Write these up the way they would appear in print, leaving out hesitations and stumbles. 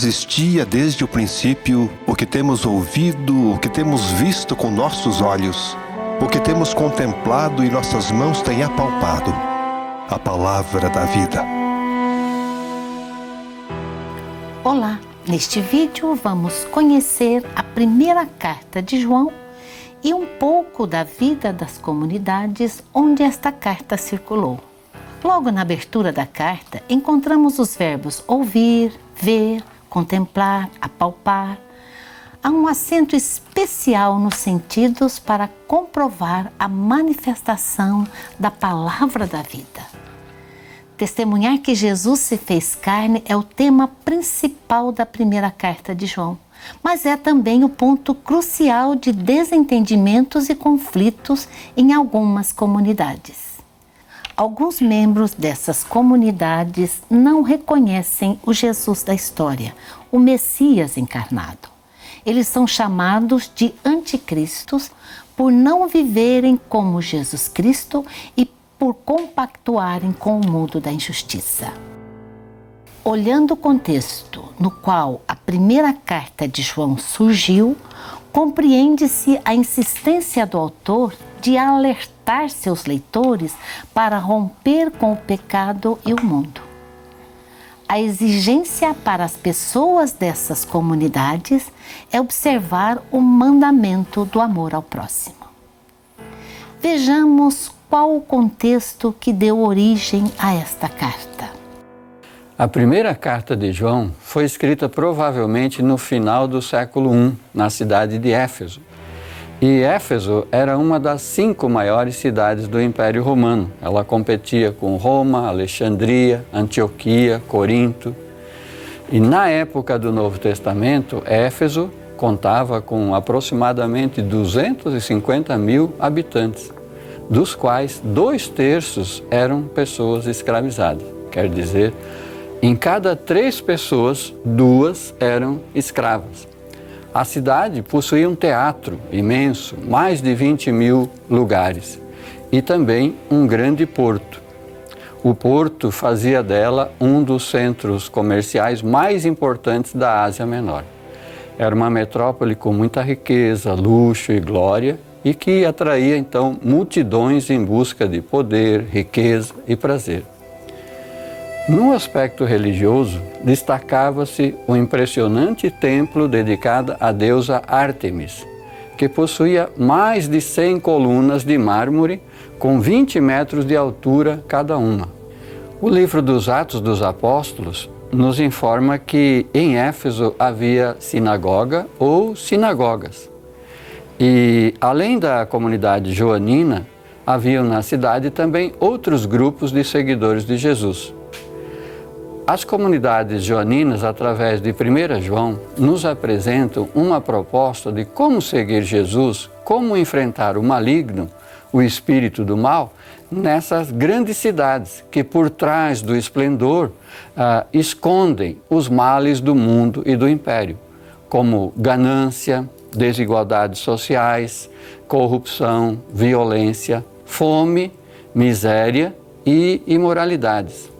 existia desde o princípio, o que temos ouvido, o que temos visto com nossos olhos, o que temos contemplado e nossas mãos têm apalpado, a palavra da vida. Olá, neste vídeo vamos conhecer a primeira carta de João e um pouco da vida das comunidades onde esta carta circulou. Logo na abertura da carta, encontramos os verbos ouvir, ver, contemplar, apalpar. Há um acento especial nos sentidos para comprovar a manifestação da palavra da vida. Testemunhar que Jesus se fez carne é o tema principal da primeira carta de João, mas é também o ponto crucial de desentendimentos e conflitos em algumas comunidades. Alguns membros dessas comunidades não reconhecem o Jesus da história, o Messias encarnado. Eles são chamados de anticristos por não viverem como Jesus Cristo e por compactuarem com o mundo da injustiça. Olhando o contexto no qual a primeira carta de João surgiu, compreende-se a insistência do autor de alertar seus leitores para romper com o pecado e o mundo. A exigência para as pessoas dessas comunidades é observar o mandamento do amor ao próximo. Vejamos qual o contexto que deu origem a esta carta. A primeira carta de João foi escrita provavelmente no final do século I, na cidade de Éfeso. E Éfeso era uma das 5 maiores cidades do Império Romano. Ela competia com Roma, Alexandria, Antioquia, Corinto. E na época do Novo Testamento, Éfeso contava com aproximadamente 250 mil habitantes, dos quais 2/3 eram pessoas escravizadas. Quer dizer, em cada 3 pessoas, 2 eram escravas. A cidade possuía um teatro imenso, mais de 20 mil lugares, e também um grande porto. O porto fazia dela um dos centros comerciais mais importantes da Ásia Menor. Era uma metrópole com muita riqueza, luxo e glória, e que atraía então multidões em busca de poder, riqueza e prazer. No aspecto religioso, destacava-se o impressionante templo dedicado à deusa Ártemis, que possuía mais de 100 colunas de mármore com 20 metros de altura cada uma. O livro dos Atos dos Apóstolos nos informa que em Éfeso havia sinagoga ou sinagogas. E, além da comunidade joanina, haviam na cidade também outros grupos de seguidores de Jesus. As comunidades joaninas, através de 1 João, nos apresentam uma proposta de como seguir Jesus, como enfrentar o maligno, o espírito do mal, nessas grandes cidades que, por trás do esplendor, escondem os males do mundo e do império, como ganância, desigualdades sociais, corrupção, violência, fome, miséria e imoralidades.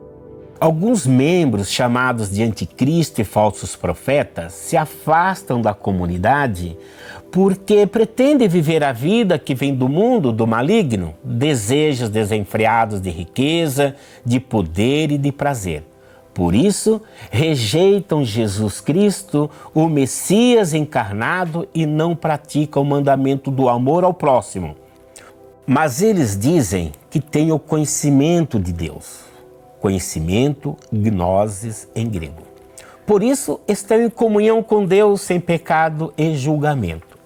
Alguns membros chamados de anticristo e falsos profetas se afastam da comunidade porque pretendem viver a vida que vem do mundo do maligno, desejos desenfreados de riqueza, de poder e de prazer. Por isso, rejeitam Jesus Cristo, o Messias encarnado, e não praticam o mandamento do amor ao próximo. Mas eles dizem que têm o conhecimento de Deus. Conhecimento, gnosis em grego. Por isso, estão em comunhão com Deus sem pecado e julgamento.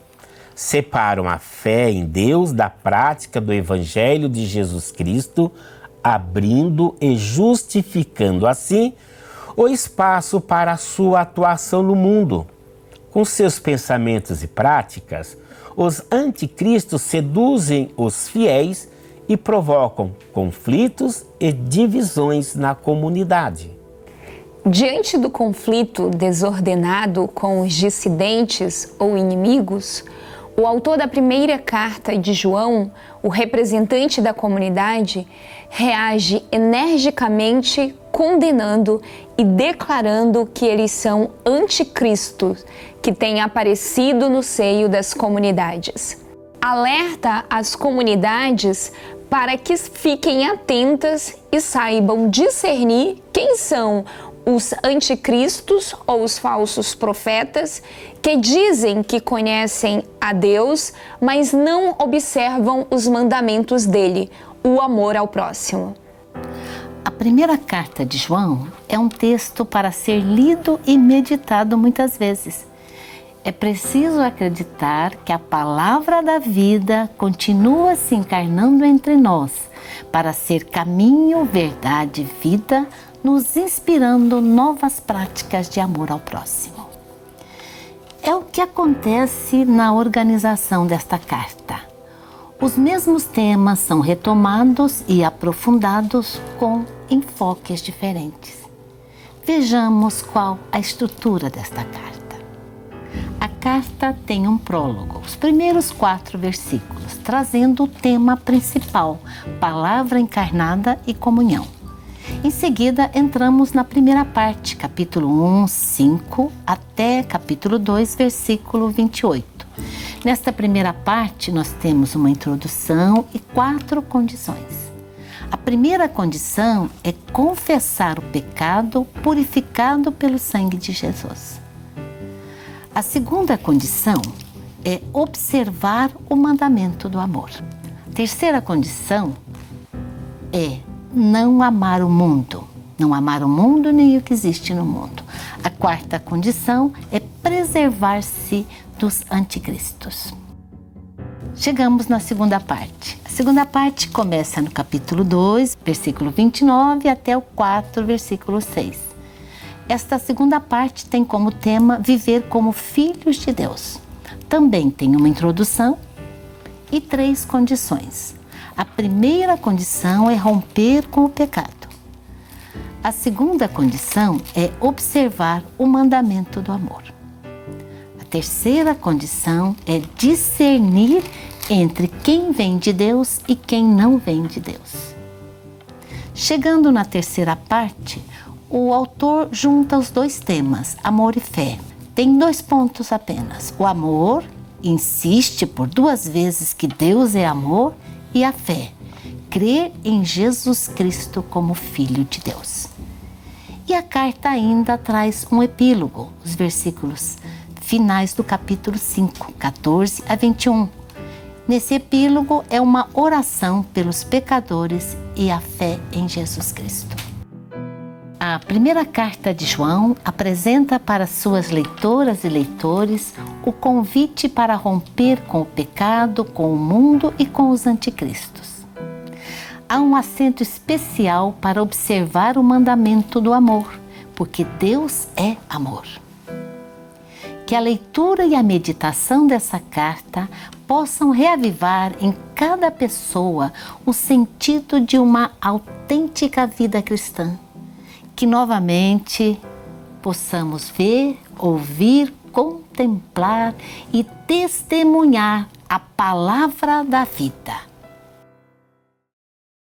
Separam a fé em Deus da prática do Evangelho de Jesus Cristo, abrindo e justificando assim o espaço para a sua atuação no mundo. Com seus pensamentos e práticas, os anticristos seduzem os fiéis e provocam conflitos e divisões na comunidade. Diante do conflito desordenado com os dissidentes ou inimigos, o autor da primeira carta de João, o representante da comunidade, reage energicamente condenando e declarando que eles são anticristos que têm aparecido no seio das comunidades. Alerta as comunidades para que fiquem atentas e saibam discernir quem são os anticristos ou os falsos profetas que dizem que conhecem a Deus, mas não observam os mandamentos dele, o amor ao próximo. A primeira carta de João é um texto para ser lido e meditado muitas vezes. É preciso acreditar que a palavra da vida continua se encarnando entre nós para ser caminho, verdade e vida, nos inspirando novas práticas de amor ao próximo. É o que acontece na organização desta carta. Os mesmos temas são retomados e aprofundados com enfoques diferentes. Vejamos qual a estrutura desta carta. A carta tem um prólogo, os primeiros 4 versículos, trazendo o tema principal, palavra encarnada e comunhão. Em seguida, entramos na primeira parte, capítulo 1, 5, até capítulo 2, versículo 28. Nesta primeira parte, nós temos uma introdução e 4 condições. A primeira condição é confessar o pecado purificado pelo sangue de Jesus. A segunda condição é observar o mandamento do amor. A terceira condição é não amar o mundo. Não amar o mundo nem o que existe no mundo. A quarta condição é preservar-se dos anticristos. Chegamos na segunda parte. A segunda parte começa no capítulo 2, versículo 29 até o 4, versículo 6. Esta segunda parte tem como tema viver como filhos de Deus. Também tem uma introdução e 3 condições. A primeira condição é romper com o pecado. A segunda condição é observar o mandamento do amor. A terceira condição é discernir entre quem vem de Deus e quem não vem de Deus. Chegando na terceira parte, o autor junta os 2 temas, amor e fé. Tem 2 pontos apenas. O amor insiste por 2 vezes que Deus é amor, e a fé, crer em Jesus Cristo como Filho de Deus. E a carta ainda traz um epílogo, os versículos finais do capítulo 5, 14 a 21. Nesse epílogo é uma oração pelos pecadores e a fé em Jesus Cristo. A primeira carta de João apresenta para suas leitoras e leitores o convite para romper com o pecado, com o mundo e com os anticristos. Há um acento especial para observar o mandamento do amor, porque Deus é amor. Que a leitura e a meditação dessa carta possam reavivar em cada pessoa o sentido de uma autêntica vida cristã. Que novamente possamos ver, ouvir, contemplar e testemunhar a palavra da vida.